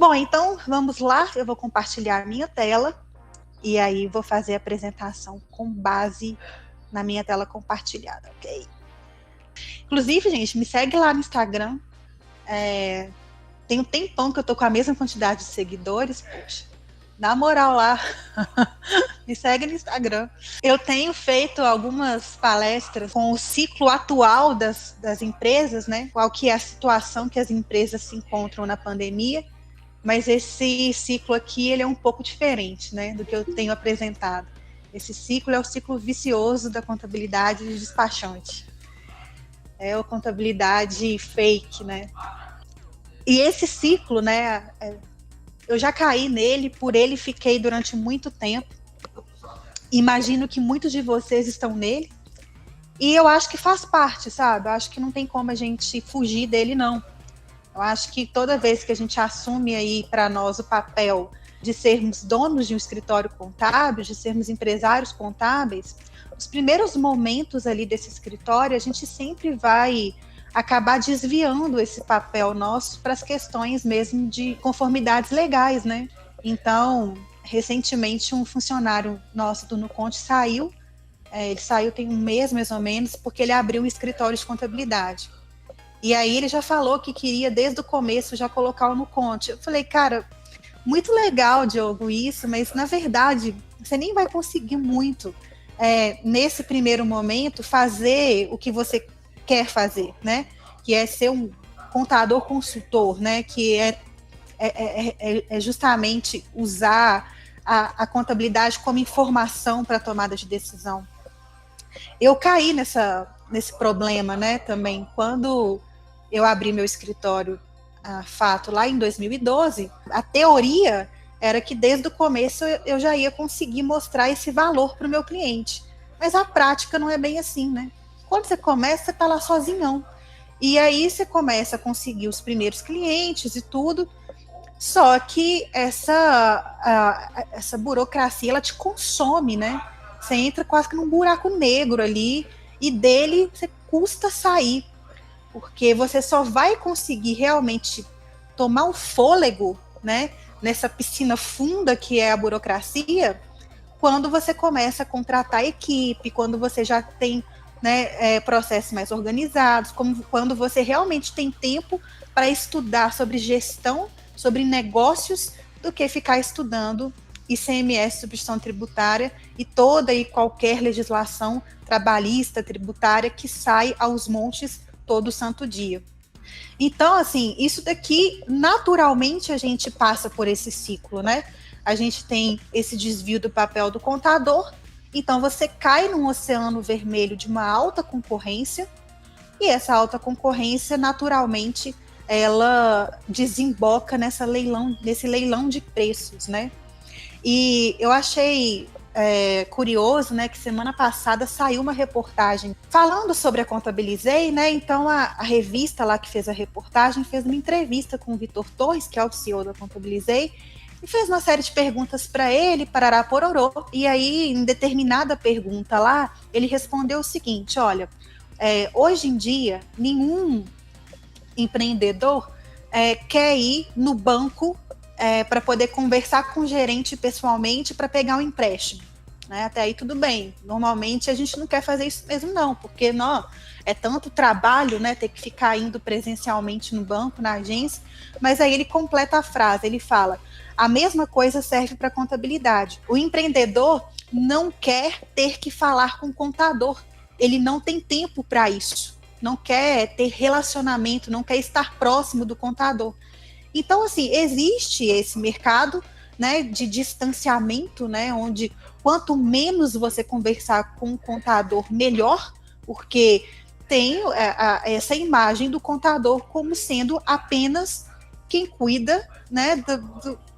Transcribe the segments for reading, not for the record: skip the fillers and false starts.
Bom, então vamos lá, eu vou compartilhar a minha tela e aí vou fazer a apresentação com base na minha tela compartilhada, ok? Inclusive, gente, me segue lá no Instagram. Tem um tempão que eu tô com a mesma quantidade de seguidores, poxa. Dá moral lá, me segue no Instagram. Eu tenho feito algumas palestras com o ciclo atual das empresas, né? Qual que é a situação que as empresas se encontram na pandemia, mas esse ciclo aqui, ele é um pouco diferente, né, do que eu tenho apresentado. Esse ciclo é o ciclo vicioso da contabilidade de despachante. É a contabilidade fake, né? E esse ciclo, né, eu já caí nele, por ele fiquei durante muito tempo. Imagino que muitos de vocês estão nele. E eu acho que faz parte, sabe? Eu acho que não tem como a gente fugir dele, não. Eu acho que toda vez que a gente assume aí para nós o papel de sermos donos de um escritório contábil, de sermos empresários contábeis, os primeiros momentos ali desse escritório, a gente sempre vai acabar desviando esse papel nosso para as questões mesmo de conformidades legais, né? Então, recentemente, um funcionário nosso do Nuconte saiu, ele saiu tem um mês mais ou menos, porque ele abriu um escritório de contabilidade. E aí ele já falou que queria, desde o começo, já colocar o Nuconte. Eu falei, cara, muito legal, Diogo, isso, mas na verdade, você nem vai conseguir muito, nesse primeiro momento, fazer o que você quer fazer, né? Que é ser um contador consultor, né? Que é justamente usar a contabilidade como informação para a tomada de decisão. Eu caí nesse problema, né, também, quando eu abri meu escritório Fato lá em 2012, a teoria era que desde o começo eu já ia conseguir mostrar esse valor para o meu cliente. Mas a prática não é bem assim, né? Quando você começa, você está lá sozinhão. E aí você começa a conseguir os primeiros clientes e tudo, só que essa burocracia, ela te consome, né? Você entra quase que num buraco negro ali, e dele você custa sair, porque você só vai conseguir realmente tomar um fôlego, né, nessa piscina funda que é a burocracia, quando você começa a contratar equipe, quando você já tem, né, processos mais organizados, quando você realmente tem tempo para estudar sobre gestão, sobre negócios, do que ficar estudando ICMS, substituição tributária, e toda e qualquer legislação trabalhista, tributária, que sai aos montes todo santo dia. Então, assim, isso daqui, naturalmente, a gente passa por esse ciclo, né? A gente tem esse desvio do papel do contador, então você cai num oceano vermelho de uma alta concorrência, e essa alta concorrência, naturalmente, ela desemboca nesse leilão de preços, né? E eu achei curioso, né, que semana passada saiu uma reportagem falando sobre a Contabilizei, né? Então a revista lá que fez a reportagem fez uma entrevista com o Vitor Torres, que é o CEO da Contabilizei, e fez uma série de perguntas para ele, parará pororô, e aí em determinada pergunta lá, ele respondeu o seguinte, olha, hoje em dia nenhum empreendedor quer ir no banco para poder conversar com o gerente pessoalmente para pegar um empréstimo, né? Até aí tudo bem. Normalmente a gente não quer fazer isso mesmo não, porque não, é tanto trabalho, né, ter que ficar indo presencialmente no banco, na agência. Mas aí ele completa a frase, ele fala, a mesma coisa serve para contabilidade. O empreendedor não quer ter que falar com o contador, ele não tem tempo para isso, não quer ter relacionamento, não quer estar próximo do contador. Então, assim, existe esse mercado, né, de distanciamento, né, onde quanto menos você conversar com o contador, melhor, porque tem essa imagem do contador como sendo apenas quem cuida, né,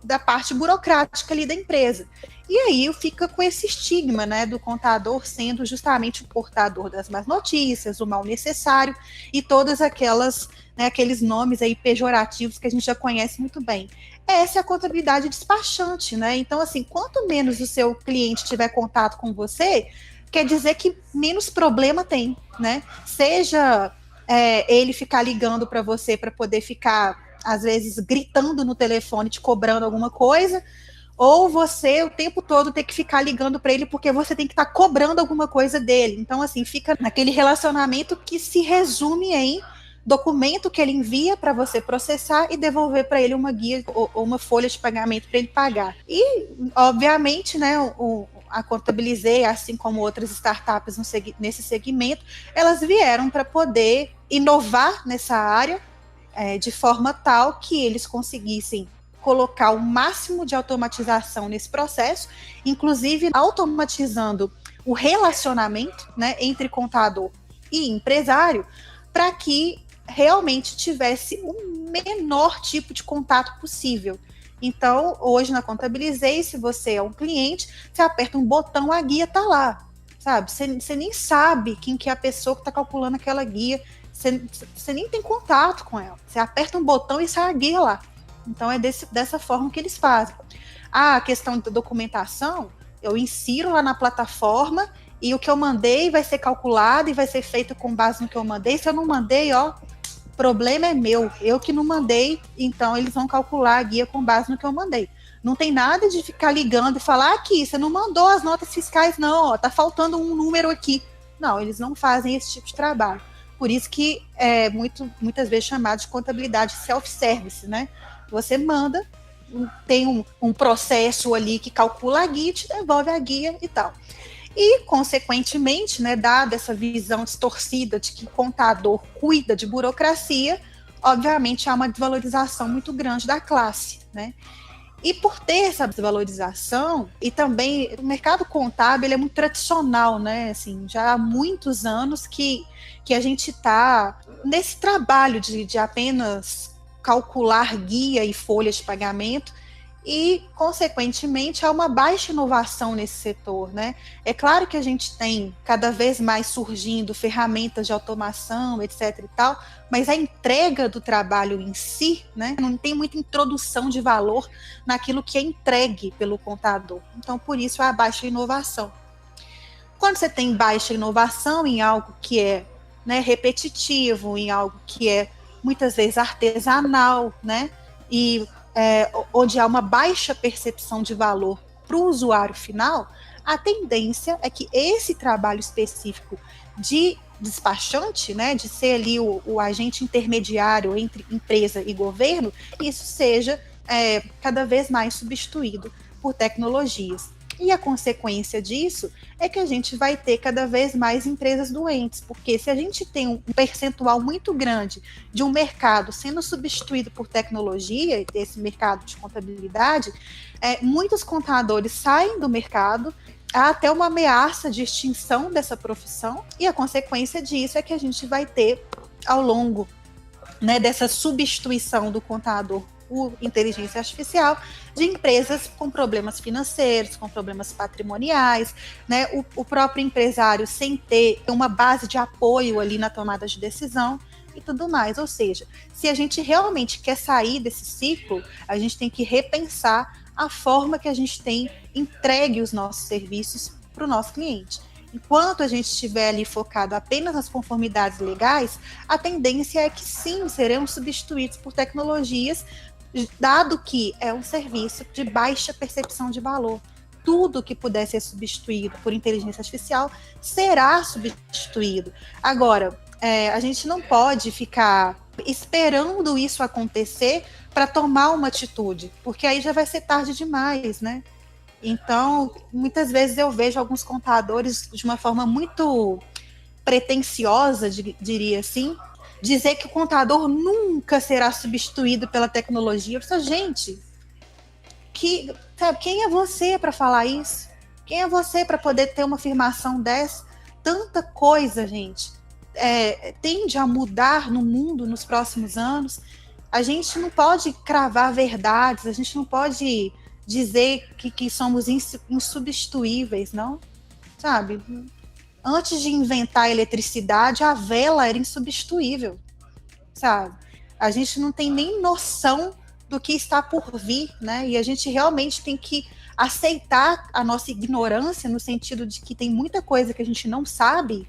da parte burocrática ali da empresa. E aí fica com esse estigma, né, do contador sendo justamente o portador das más notícias, o mal necessário e todas aquelas, né, aqueles nomes aí pejorativos que a gente já conhece muito bem. Essa é a contabilidade despachante, né? Então, assim, quanto menos o seu cliente tiver contato com você, quer dizer que menos problema tem, né? Seja ele ficar ligando para você para poder ficar às vezes, gritando no telefone, te cobrando alguma coisa, ou você o tempo todo ter que ficar ligando para ele porque você tem que estar cobrando alguma coisa dele. Então, assim, fica naquele relacionamento que se resume em documento que ele envia para você processar e devolver para ele uma guia ou uma folha de pagamento para ele pagar. E, obviamente, né, a Contabilizei, assim como outras startups nesse segmento, elas vieram para poder inovar nessa área de forma tal que eles conseguissem colocar o máximo de automatização nesse processo, inclusive automatizando o relacionamento, né, entre contador e empresário, para que realmente tivesse o menor tipo de contato possível. Então, hoje na Contabilizei, se você é um cliente, você aperta um botão, a guia está lá, sabe? Você nem sabe quem que é a pessoa que está calculando aquela guia, você nem tem contato com ela. Você aperta um botão e sai a guia lá. Então, é dessa forma que eles fazem. A questão da documentação, eu insiro lá na plataforma e o que eu mandei vai ser calculado e vai ser feito com base no que eu mandei. Se eu não mandei, ó, o problema é meu. Eu que não mandei, então eles vão calcular a guia com base no que eu mandei. Não tem nada de ficar ligando e falar, aqui, você não mandou as notas fiscais, não, ó, tá faltando um número aqui. Não, eles não fazem esse tipo de trabalho. Por isso que é muitas vezes chamado de contabilidade self-service, né? Você manda, tem um processo ali que calcula a guia, te devolve a guia e tal. E, consequentemente, né, dada essa visão distorcida de que contador cuida de burocracia, obviamente há uma desvalorização muito grande da classe, né? E por ter essa desvalorização, e também o mercado contábil ele é muito tradicional, né? Assim, já há muitos anos que a gente está nesse trabalho de apenas calcular guia e folhas de pagamento, e, consequentemente, há uma baixa inovação nesse setor, né? É claro que a gente tem cada vez mais surgindo ferramentas de automação, etc. e tal, mas a entrega do trabalho em si, né, não tem muita introdução de valor naquilo que é entregue pelo contador. Então, por isso, há baixa inovação. Quando você tem baixa inovação em algo que é, né, repetitivo, em algo que é muitas vezes artesanal, né, e onde há uma baixa percepção de valor para o usuário final, a tendência é que esse trabalho específico de despachante, né, de ser ali o agente intermediário entre empresa e governo, isso seja cada vez mais substituído por tecnologias. E a consequência disso é que a gente vai ter cada vez mais empresas doentes, porque se a gente tem um percentual muito grande de um mercado sendo substituído por tecnologia, esse mercado de contabilidade, muitos contadores saem do mercado, há até uma ameaça de extinção dessa profissão, e a consequência disso é que a gente vai ter, ao longo, né, dessa substituição do contador por inteligência artificial, de empresas com problemas financeiros, com problemas patrimoniais, né, o próprio empresário sem ter uma base de apoio ali na tomada de decisão e tudo mais. Ou seja, se a gente realmente quer sair desse ciclo, a gente tem que repensar a forma que a gente tem entregue os nossos serviços para o nosso cliente. Enquanto a gente estiver ali focado apenas nas conformidades legais, a tendência é que sim, seremos substituídos por tecnologias, dado que é um serviço de baixa percepção de valor. Tudo que puder ser substituído por inteligência artificial será substituído. Agora, a gente não pode ficar esperando isso acontecer para tomar uma atitude, porque aí já vai ser tarde demais, né? Então, muitas vezes eu vejo alguns contadores de uma forma muito pretensiosa, diria assim, dizer que o contador nunca será substituído pela tecnologia. Eu penso, gente, quem é você para falar isso? Quem é você para poder ter uma afirmação dessa? Tanta coisa, gente, tende a mudar no mundo nos próximos anos. A gente não pode cravar verdades, a gente não pode dizer que somos insubstituíveis, não? Sabe? Antes de inventar a eletricidade, a vela era insubstituível, sabe? A gente não tem nem noção do que está por vir, né? E a gente realmente tem que aceitar a nossa ignorância, no sentido de que tem muita coisa que a gente não sabe,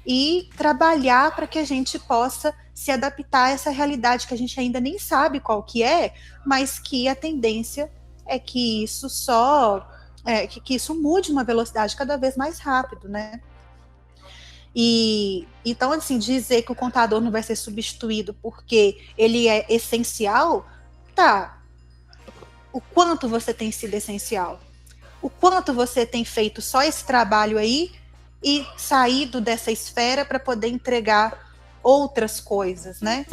e trabalhar para que a gente possa se adaptar a essa realidade que a gente ainda nem sabe qual que é, mas que a tendência é que isso que isso mude uma velocidade cada vez mais rápido, né? E então, assim, dizer que o contador não vai ser substituído porque ele é essencial, tá? O quanto você tem sido essencial? O quanto você tem feito só esse trabalho aí e saído dessa esfera para poder entregar outras coisas, né?